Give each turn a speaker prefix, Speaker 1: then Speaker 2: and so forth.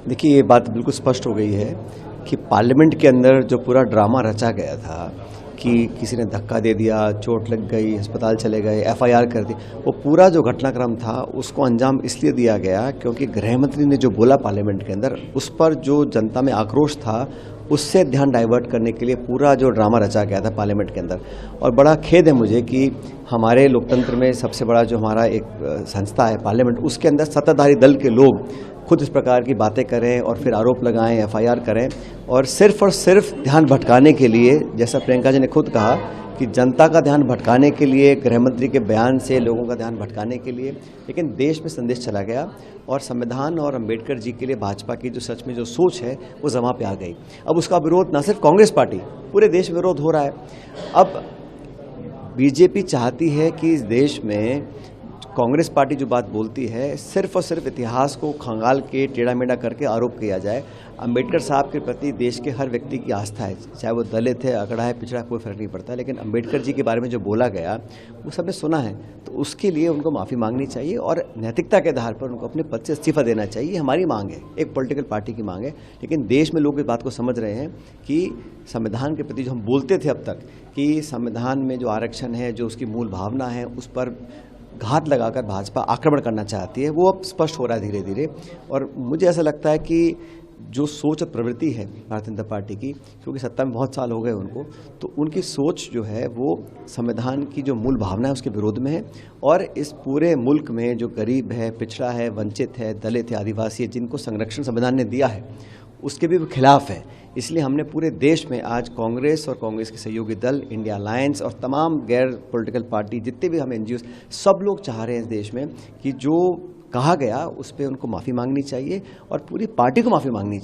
Speaker 1: देखिए, ये बात बिल्कुल स्पष्ट हो गई है कि पार्लियामेंट के अंदर जो पूरा ड्रामा रचा गया था कि किसी ने धक्का दे दिया, चोट लग गई, अस्पताल चले गए, एफआईआर कर दी, वो पूरा जो घटनाक्रम था उसको अंजाम इसलिए दिया गया क्योंकि गृह मंत्री ने जो बोला पार्लियामेंट के अंदर, उस पर जो जनता में आक्रोश था उससे ध्यान डाइवर्ट करने के लिए पूरा जो ड्रामा रचा गया था पार्लियामेंट के अंदर। और बड़ा खेद है मुझे कि हमारे लोकतंत्र में सबसे बड़ा जो हमारा एक संस्था है पार्लियामेंट, उसके अंदर सत्ताधारी दल के लोग खुद इस प्रकार की बातें करें और फिर आरोप लगाएं, एफआईआर करें और सिर्फ ध्यान भटकाने के लिए, जैसा प्रियंका जी ने खुद कहा कि जनता का ध्यान भटकाने के लिए, गृह मंत्री के बयान से लोगों का ध्यान भटकाने के लिए, लेकिन देश में संदेश चला गया और संविधान और अंबेडकर जी के लिए भाजपा की जो सच में जो सोच है वो जमा पे आ गई। अब उसका विरोध न सिर्फ कांग्रेस पार्टी, पूरे देश में विरोध हो रहा है। अब बीजेपी चाहती है कि इस देश में कांग्रेस पार्टी जो बात बोलती है सिर्फ और सिर्फ इतिहास को खंगाल के टेढ़ा मेढ़ा करके आरोप किया जाए। अंबेडकर साहब के प्रति देश के हर व्यक्ति की आस्था है, चाहे वो दलित है, अगड़ा है, पिछड़ा, कोई फर्क नहीं पड़ता, लेकिन अंबेडकर जी के बारे में जो बोला गया वो सबने सुना है, तो उसके लिए उनको माफ़ी मांगनी चाहिए और नैतिकता के आधार पर उनको अपने पद से इस्तीफा देना चाहिए। हमारी मांग है, एक पॉलिटिकल पार्टी की मांग है, लेकिन देश में लोग इस बात को समझ रहे हैं कि संविधान के प्रति जो हम बोलते थे अब तक कि संविधान में जो आरक्षण है, जो उसकी मूल भावना है, उस पर घात लगाकर भाजपा आक्रमण करना चाहती है, वो अब स्पष्ट हो रहा है धीरे धीरे। और मुझे ऐसा लगता है कि जो सोच और प्रवृत्ति है भारतीय जनता पार्टी की, क्योंकि सत्ता में बहुत साल हो गए उनको, तो उनकी सोच जो है वो संविधान की जो मूल भावना है उसके विरोध में है। और इस पूरे मुल्क में जो गरीब है, पिछड़ा है, वंचित है, दलित है, आदिवासी है, जिनको संरक्षण संविधान ने दिया है, उसके भी खिलाफ है। इसलिए हमने पूरे देश में आज कांग्रेस और कांग्रेस के सहयोगी दल, इंडिया अलायंस और तमाम गैर पॉलिटिकल पार्टी, जितने भी हम एनजीओ, सब लोग चाह रहे हैं इस देश में कि जो कहा गया उस पर उनको माफ़ी मांगनी चाहिए और पूरी पार्टी को माफ़ी मांगनी चाहिए।